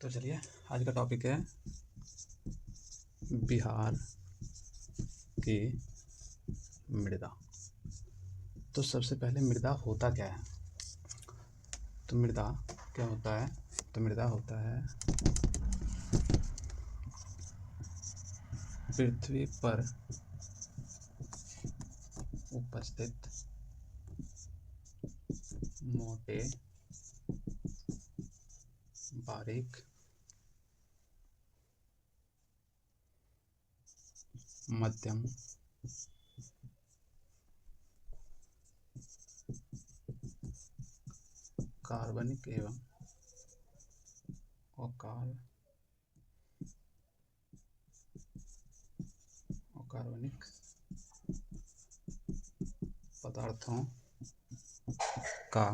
तो चलिए, आज का टॉपिक है बिहार की मृदा। तो सबसे पहले मृदा होता क्या है? तो मृदा क्या होता है? तो मृदा होता है पृथ्वी पर उपस्थित मोटे, बारीक, मध्यम, कार्बनिक एवं अकार्बनिक पदार्थों का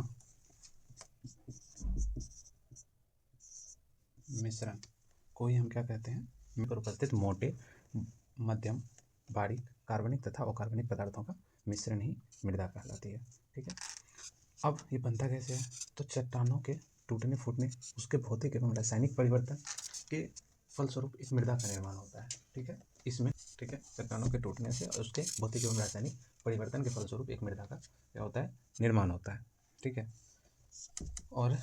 मिश्रण को ही हम क्या कहते हैं? पर उपस्थित मोटे, मध्यम, बारीक, कार्बनिक तथा अकार्बनिक पदार्थों का मिश्रण ही मृदा कहलाती है। ठीक है। अब ये बनता कैसे है? तो चट्टानों के टूटने फूटने, उसके भौतिक एवं रासायनिक परिवर्तन के फलस्वरूप एक मृदा का निर्माण होता है। ठीक है। इसमें ठीक है, चट्टानों के टूटने से और उसके भौतिक एवं रासायनिक परिवर्तन के फलस्वरूप एक मृदा का क्या होता है? निर्माण होता है। ठीक है। और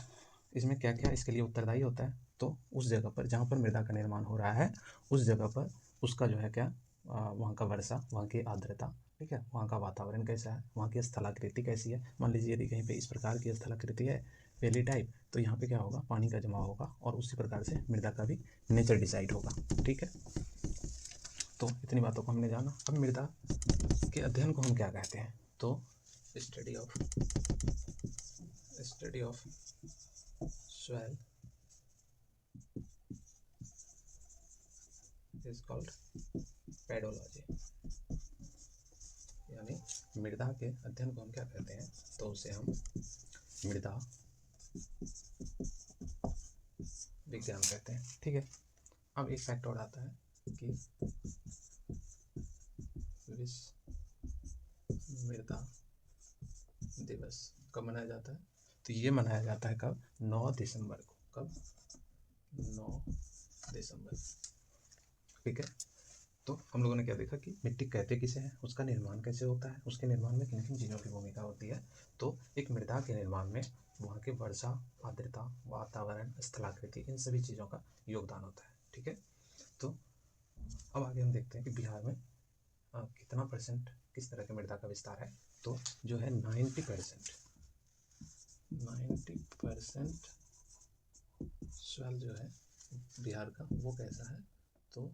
इसमें क्या क्या इसके लिए उत्तरदायी होता है? तो उस जगह पर जहाँ पर मृदा का निर्माण हो रहा है, उस जगह पर उसका जो है क्या, वहाँ का वर्षा, वहाँ की आर्द्रता, ठीक है, वहाँ का वातावरण कैसा है, वहाँ की स्थलाकृति कैसी है। मान लीजिए यदि कहीं पे इस प्रकार की स्थलाकृति है, वेली टाइप, तो यहाँ पे क्या होगा? पानी का जमाव होगा और उसी प्रकार से मृदा का भी नेचर डिसाइड होगा। ठीक है। तो इतनी बातों को हमने जाना। अब मृदा के अध्ययन को हम क्या कहते हैं? तो study of soil is called pedology. यानी मृदा के अध्ययन को हम क्या कहते हैं? तो उसे हम मृदा विज्ञान कहते हैं। ठीक है। अब एक फैक्ट और आता है कि विश्व मृदा दिवस कब मनाया जाता है? तो ये मनाया जाता है कब? 9 दिसंबर को। कब? 9 दिसंबर। ठीक है। तो हम लोगों ने क्या देखा कि मिट्टी कहते किसे हैं, उसका निर्माण कैसे होता है, उसके निर्माण में किन किन चीज़ों की भूमिका होती है। तो एक मृदा के निर्माण में वहाँ की वर्षा, आर्द्रता, वातावरण, स्थलाकृति, इन सभी चीज़ों का योगदान होता है। ठीक है। तो अब आगे हम देखते हैं कि बिहार में कितना परसेंट किस तरह की मृदा का विस्तार है। तो जो है 90% सॉइल जो है बिहार का, वो कैसा है? तो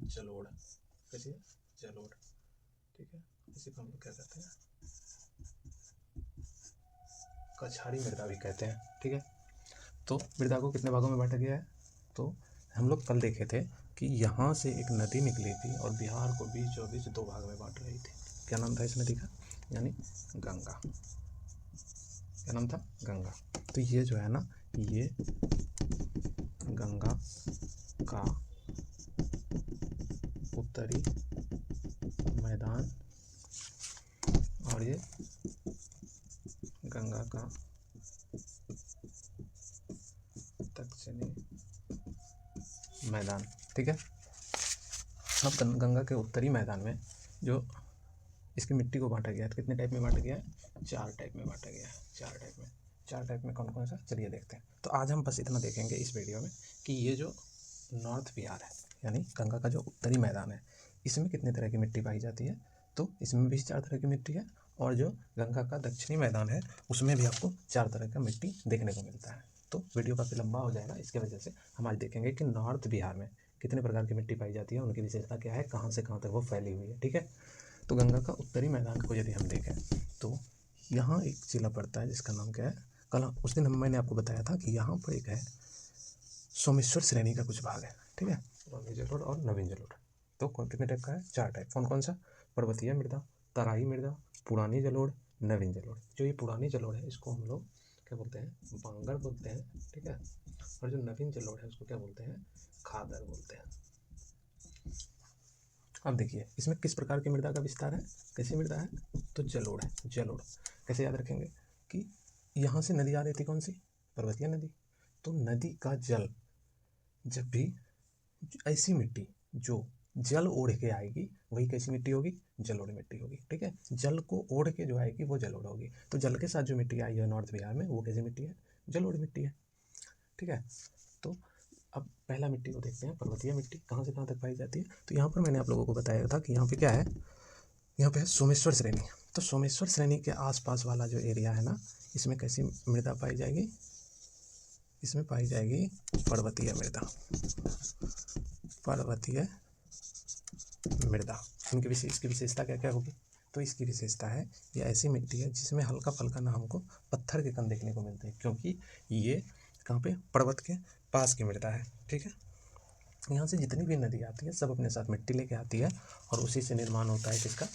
जलोढ़। कैसी है? जलोढ़। ठीक है। इसी को हम लोग क्या कहते हैं? कछाड़ी मृदा भी कहते हैं। ठीक है। तो मृदा को कितने भागों में बांटा गया है? तो हम लोग कल देखे थे कि यहाँ से एक नदी निकली थी और बिहार को बीचों बीच 2 भाग में बांट रही थी। क्या नाम था इस नदी का? यानी गंगा। क्या नाम था? गंगा। तो ये जो है ना, ये गंगा का उत्तरी मैदान और ये गंगा का दक्षिणी मैदान। ठीक है। अब गंगा के उत्तरी मैदान में जो इसकी मिट्टी को बांटा गया है, तो कितने टाइप में बांटा गया है? 4 टाइप में बांटा गया है। 4 टाइप में कौन कौन सा? चलिए देखते हैं। तो आज हम बस इतना देखेंगे इस वीडियो में कि ये जो नॉर्थ बिहार है, यानी गंगा का जो उत्तरी मैदान है, इसमें कितने तरह की मिट्टी पाई जाती है। तो इसमें भी 4 तरह की मिट्टी है और जो गंगा का दक्षिणी मैदान है, उसमें भी आपको 4 तरह का मिट्टी देखने को मिलता है। तो वीडियो काफ़ी लंबा हो जाएगा, इसके वजह से हम आज देखेंगे कि नॉर्थ बिहार में कितने प्रकार की मिट्टी पाई जाती है, उनकी विशेषता क्या है, कहाँ से कहाँ तक वो फैली हुई है। ठीक है। तो गंगा का उत्तरी मैदान को यदि हम देखें तो यहाँ एक जिला पड़ता है जिसका नाम क्या है? कल उस दिन मैंने आपको बताया था कि यहाँ पर एक है सोमेश्वर श्रेणी का कुछ भाग है। ठीक है। पुरानी जलोढ़ और नवीन जलोढ़। तो कितने टाइप का है? 4 टाइप। कौन कौन सा? पर्वतीय मृदा, तराई मृदा, पुरानी जलोढ़, नवीन जलोढ़। जो ये पुरानी जलोढ़ है, इसको हम लोग क्या बोलते हैं? बांगर बोलते हैं। ठीक है। और जो नवीन जलोढ़ है, उसको क्या बोलते हैं? खादर बोलते हैं। अब देखिए इसमें किस प्रकार की मृदा का विस्तार है, कैसी मृदा है? तो जलोढ़ है। जलोढ़ कैसे याद रखेंगे कि यहाँ से नदी आ रही थी, कौन सी, पर्वतीय नदी। तो नदी का जल जब भी ऐसी मिट्टी जो जल ओढ़ के आएगी वही कैसी मिट्टी होगी, जल ओढ़ मिट्टी होगी। ठीक है, जल को ओढ़ के जो आएगी वो जल ओढ़ होगी। तो जल के साथ जो मिट्टी आई है नॉर्थ बिहार में वो कैसी मिट्टी है, जल ओढ़ मिट्टी है। ठीक है, तो अब पहला मिट्टी को देखते हैं, पर्वतीय मिट्टी कहाँ से कहाँ तक पाई जाती है। तो यहाँ पर मैंने आप लोगों को बताया था कि यहाँ पे क्या है, यहाँ पे है सोमेश्वर श्रेणी। तो सोमेश्वर श्रेणी के आसपास वाला जो एरिया है ना, इसमें कैसी मृदा पाई जाएगी, इसमें पाई जाएगी पर्वतीय मृदा, पर्वतीय मृदा। इनकी इसकी विशेषता क्या क्या होगी, तो इसकी विशेषता है ये ऐसी मिट्टी है जिसमें हल्का फल्का ना हमको पत्थर के कण देखने को मिलते हैं, क्योंकि ये कहाँ पे, पर्वत के पास की मृदा है। ठीक है, यहाँ से जितनी भी नदी आती है सब अपने साथ मिट्टी लेके आती है और उसी से निर्माण होता है किसका,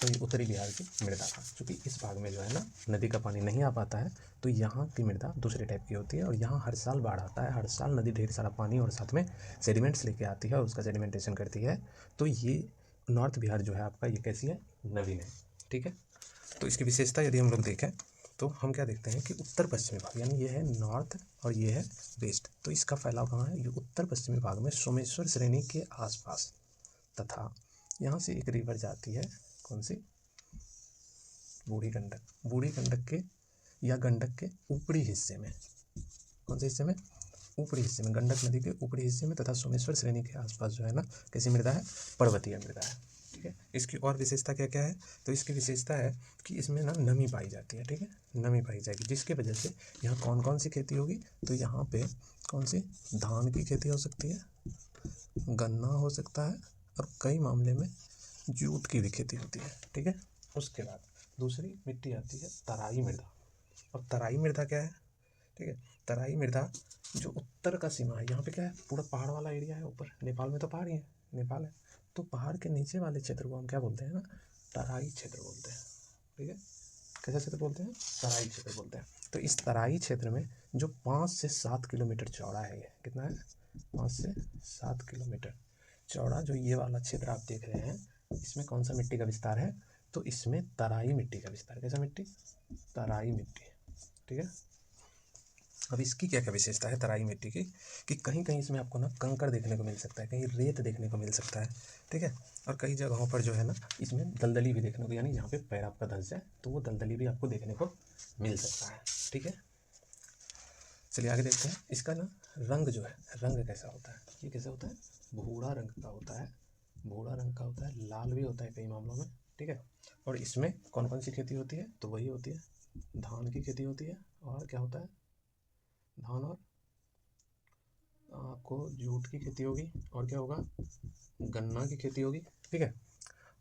तो ये उत्तरी बिहार की मृदा का। क्योंकि इस भाग में जो है ना नदी का पानी नहीं आ पाता है, तो यहाँ की मृदा दूसरे टाइप की होती है और यहाँ हर साल बाढ़ आता है, हर साल नदी ढेर सारा पानी और साथ में सेडिमेंट्स लेके आती है और उसका सेडिमेंटेशन करती है। तो ये नॉर्थ बिहार जो है आपका, ये कैसी है, नवीन है। ठीक है, तो इसकी विशेषता यदि हम लोग देखें तो हम क्या देखते हैं कि उत्तर पश्चिमी भाग, यानी ये है नॉर्थ और ये है वेस्ट, तो इसका फैलाव कहाँ है, ये उत्तर पश्चिमी भाग में सोमेश्वर श्रेणी के आसपास, तथा यहाँ से एक रिवर जाती है, कौन सी, बूढ़ी गंडक। बूढ़ी गंडक के या गंडक के ऊपरी हिस्से में, कौन से हिस्से में, ऊपरी हिस्से में, गंडक नदी के ऊपरी हिस्से में तथा सोमेश्वर श्रेणी के आसपास जो है ना कैसी मृदा है, पर्वतीय मृदा है। ठीक है, इसकी और विशेषता क्या क्या है, तो इसकी विशेषता है कि इसमें ना नमी पाई जाती है। ठीक है, नमी पाई जाएगी जिसके वजह से यहाँ कौन कौन सी खेती होगी, तो यहाँ पे कौन सी, धान की खेती हो सकती है, गन्ना हो सकता है और कई मामले में जूट की भी खेती होती है। ठीक है, उसके बाद दूसरी मिट्टी आती है तराई मृदा। और तराई मृदा क्या है, ठीक है, तराई मृदा जो उत्तर का सीमा है, यहाँ पे क्या है, पूरा पहाड़ वाला एरिया है ऊपर, नेपाल में तो पहाड़ ही है, नेपाल है, तो पहाड़ के नीचे वाले क्षेत्र को हम क्या बोलते हैं ना, तराई क्षेत्र बोलते हैं। ठीक है, कैसा क्षेत्र बोलते हैं, तराई क्षेत्र बोलते हैं। तो इस तराई क्षेत्र में जो 5 से 7 किलोमीटर चौड़ा है, ये कितना है, 5 से 7 किलोमीटर चौड़ा जो ये वाला क्षेत्र आप देख रहे हैं, इसमें कौन सा मिट्टी का विस्तार है, तो इसमें तराई मिट्टी का विस्तार। कैसा मिट्टी, तराई मिट्टी। ठीक है, अब इसकी क्या क्या विशेषता है तराई मिट्टी की, कि कहीं कहीं इसमें आपको ना कंकड़ देखने को मिल सकता है, कहीं रेत देखने को मिल सकता है। ठीक है, और कई जगहों पर जो है ना इसमें दलदली भी देखने को, यानी जहाँ पे पैर आपका धंस जाए तो वो दलदली भी आपको देखने को मिल सकता है। ठीक है, चलिए आगे देखते हैं। इसका ना रंग जो है, रंग कैसा होता है, ये कैसा होता है, भूरा रंग का होता है, भूरा रंग का होता है, लाल भी होता है कई मामलों में। ठीक है, और इसमें कौन कौन सी खेती होती है, तो वही होती है, धान की खेती होती है, और क्या होता है, धान और आपको जूट की खेती होगी, और क्या होगा, गन्ना की खेती होगी। ठीक है,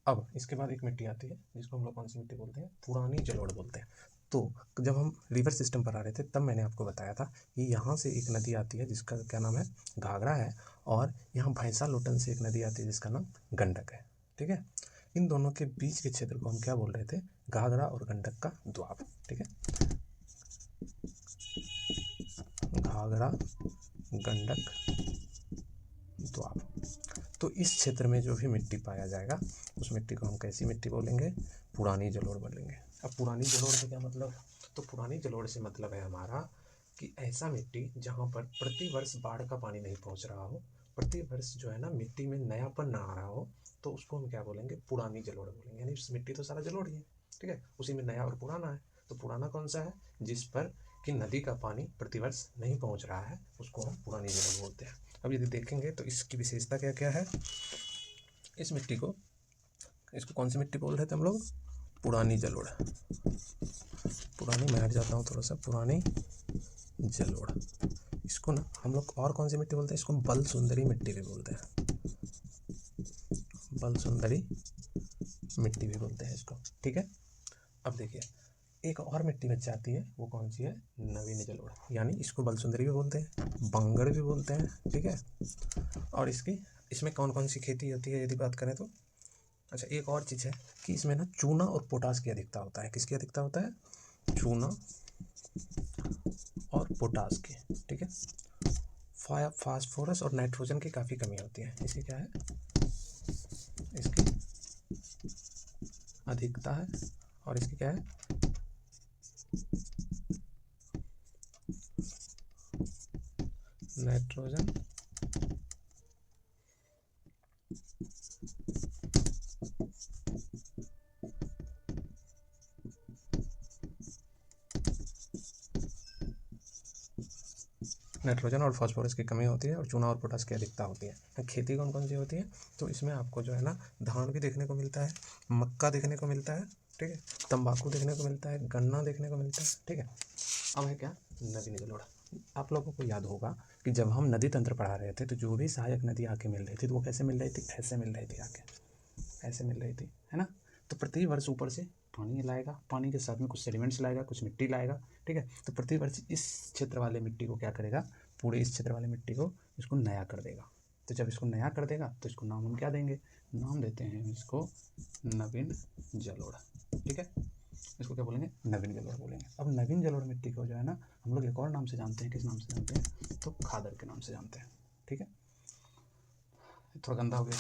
अब इसके बाद एक मिट्टी आती है जिसको हम लोग कौन सी मिट्टी बोलते हैं, पुरानी जलोढ़ बोलते हैं। तो जब हम रिवर सिस्टम पर आ रहे थे तब मैंने आपको बताया था कि यहाँ से एक नदी आती है जिसका क्या नाम है, घाघरा है, और यहाँ भैंसा लोटन से एक नदी आती है जिसका नाम गंडक है। ठीक है, इन दोनों के बीच के क्षेत्र को हम क्या बोल रहे थे, घाघरा और गंडक का द्वाब। ठीक है, घाघरा गंडक द्वाब। तो इस क्षेत्र में जो भी मिट्टी पाया जाएगा उस मिट्टी को हम कैसी मिट्टी बोलेंगे, पुरानी जलोढ़ बोलेंगे। अब पुरानी जलोढ़ से क्या मतलब, तो पुरानी जलोढ़ से मतलब है हमारा कि ऐसा मिट्टी जहाँ पर प्रति वर्ष बाढ़ का पानी नहीं पहुँच रहा हो, प्रति वर्ष जो है ना मिट्टी में नयापन ना आ रहा हो, तो उसको हम क्या बोलेंगे, पुरानी जलोढ़ बोलेंगे। यानी मिट्टी तो सारा जलोढ़ ही है, ठीक है, उसी में नया और पुराना है। तो पुराना कौन सा है, जिस पर कि नदी का पानी प्रतिवर्ष नहीं पहुँच रहा है, उसको हम पुरानी जलोढ़ बोलते हैं। अब यदि देखेंगे तो इसकी विशेषता क्या क्या है, इस मिट्टी को, इसको कौन सी मिट्टी बोल रहे थे हम लोग, पुरानी जलोढ़। पुरानी, मैं हट जाता हूँ थोड़ा सा, पुरानी जलोढ़। इसको ना हम लोग और कौन सी मिट्टी बोलते हैं, इसको बल सुंदरी मिट्टी भी बोलते हैं, बल सुंदरी मिट्टी भी बोलते हैं इसको। ठीक है, अब देखिए एक और मिट्टी बच जाती है, वो कौन सी है, नवीन जलोढ़, यानी इसको बल सुंदरी भी बोलते हैं, बंगड़ भी बोलते हैं। ठीक है, और इसमें कौन कौन सी खेती होती है यदि बात करें तो, अच्छा एक और चीज़ है कि इसमें ना चूना और पोटास की अधिकता होता है। किसकी अधिकता होता है, चूना और पोटास की। ठीक है, फास्फोरस और नाइट्रोजन की काफ़ी कमी होती है। इसकी क्या है, इसकी अधिकता है, और इसकी क्या है, नाइट्रोजन नाइट्रोजन और फास्फोरस की कमी होती है और चूना और पोटास की अधिकता होती है। खेती कौन कौन सी होती है, तो इसमें आपको जो है ना धान भी देखने को मिलता है, मक्का देखने को मिलता है, ठीक है, तंबाकू देखने को मिलता है, गन्ना देखने को मिलता है, ठीक है। अब है क्या, नदी जलोढ़। आप लोगों को याद होगा कि जब हम नदी तंत्र पढ़ा रहे थे तो जो भी सहायक नदी आके मिल रही थी तो वो कैसे मिल रही थी, ऐसे मिल रही थी, आके ऐसे मिल रही थी, है ना। तो प्रति वर्ष ऊपर से पानी लाएगा, पानी के साथ में कुछ सेडिमेंट्स लाएगा, कुछ मिट्टी लाएगा, ठीक है। तो प्रति वर्ष इस क्षेत्र वाले मिट्टी को क्या करेगा, पूरे इस क्षेत्र वाले मिट्टी को इसको नया कर देगा। तो जब इसको नया कर देगा तो इसको नाम हम क्या देंगे, नाम देते हैं इसको नवीन जलोढ़, ठीक है। इसको क्या बोलेंगे, नवीन जलोढ़ बोलेंगे। अब नवीन जलोढ़ मिट्टी को जो है ना हम लोग एक और नाम से जानते हैं, किस नाम से जानते हैं, तो खादर के नाम से जानते हैं, ठीक है। थोड़ा गंदा हो गया,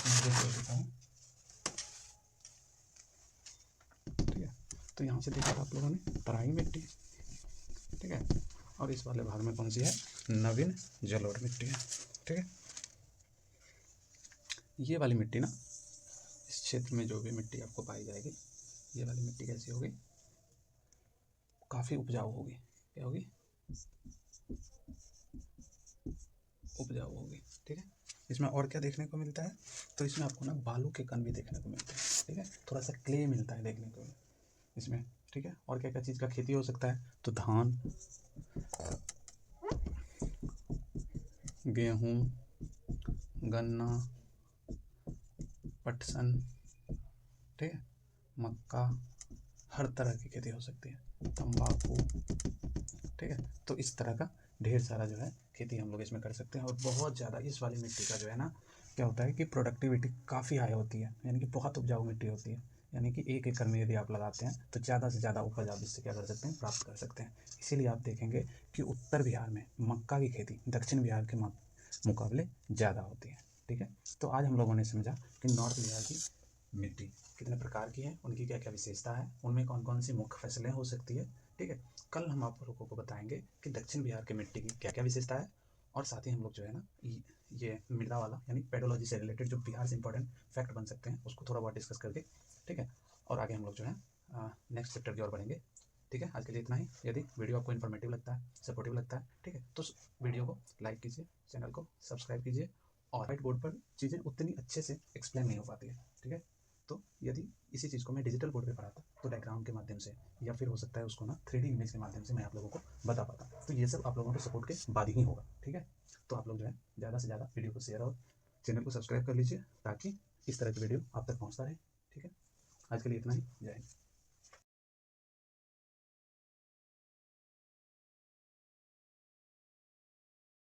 ठीक है। तो यहाँ से देखा आप लोगों ने तराई मिट्टी, ठीक है, और इस वाले भाग में कौन सी है, नवीन जलोढ़ मिट्टी है, ठीक है। ये वाली मिट्टी ना, इस क्षेत्र में जो भी मिट्टी आपको पाई जाएगी, ये वाली मिट्टी कैसी होगी, काफ़ी उपजाऊ होगी। क्या होगी, उपजाऊ होगी, ठीक है। इसमें और क्या देखने को मिलता है, तो इसमें आपको ना बालू के कण भी देखने को मिलते हैं, ठीक है, थोड़ा सा क्ले मिलता है देखने को इसमें, ठीक है। और क्या क्या चीज़ का खेती हो सकता है, तो धान, गेहूँ, गन्ना, पटसन, ठीक है, मक्का, हर तरह की खेती हो सकती है, तंबाकू, ठीक है। तो इस तरह का ढेर सारा जो है खेती हम लोग इसमें कर सकते हैं। और बहुत ज़्यादा इस वाली मिट्टी का जो है ना क्या होता है कि प्रोडक्टिविटी काफ़ी हाई होती है, यानी कि बहुत उपजाऊ मिट्टी होती है, यानी कि 1 एकड़ में यदि आप लगाते हैं तो ज़्यादा से ज़्यादा उपज आप इससे क्या कर सकते हैं, प्राप्त कर सकते हैं। इसीलिए आप देखेंगे कि उत्तर बिहार में मक्का की खेती दक्षिण बिहार के मुकाबले ज़्यादा होती है, ठीक है। तो आज हम लोगों ने समझा कि नॉर्थ बिहार की मिट्टी कितने प्रकार की है, उनकी क्या क्या विशेषता है, उनमें कौन कौन सी मुख्य फसलें हो सकती है, ठीक है। कल हम आप लोगों को बताएंगे कि दक्षिण बिहार की मिट्टी की क्या क्या विशेषता है, और साथ ही हम लोग जो है ना ये मृदा वाला यानी पेडोलॉजी से रिलेटेड जो बिहार से इंपॉर्टेंट फैक्ट बन सकते हैं उसको थोड़ा बहुत डिस्कस करके, ठीक है। और आगे हम लोग जो है नेक्स्ट चैप्टर की ओर बढ़ेंगे, ठीक है। आज के लिए इतना ही। यदि वीडियो आपको इन्फॉर्मेटिव लगता है, सपोर्टिव लगता है, ठीक है, तो वीडियो को लाइक कीजिए, चैनल को सब्सक्राइब कीजिए। और व्हाइट बोर्ड पर चीज़ें उतनी अच्छे से एक्सप्लेन नहीं हो पाती है, ठीक है। तो यदि इसी चीज़ को मैं डिजिटल बोर्ड पे पढ़ाता तो डायग्राम के माध्यम से या फिर हो सकता है उसको ना 3D इमेज के माध्यम से मैं आप लोगों को बता पाता। तो ये सब आप लोगों के सपोर्ट के बाद ही होगा, ठीक है। तो आप लोग जो है ज़्यादा से ज़्यादा वीडियो को शेयर और चैनल को सब्सक्राइब कर लीजिए ताकि इस तरह की वीडियो आप तक पहुँचता रहे, ठीक है। आज के लिए इतना ही, जय हिंद।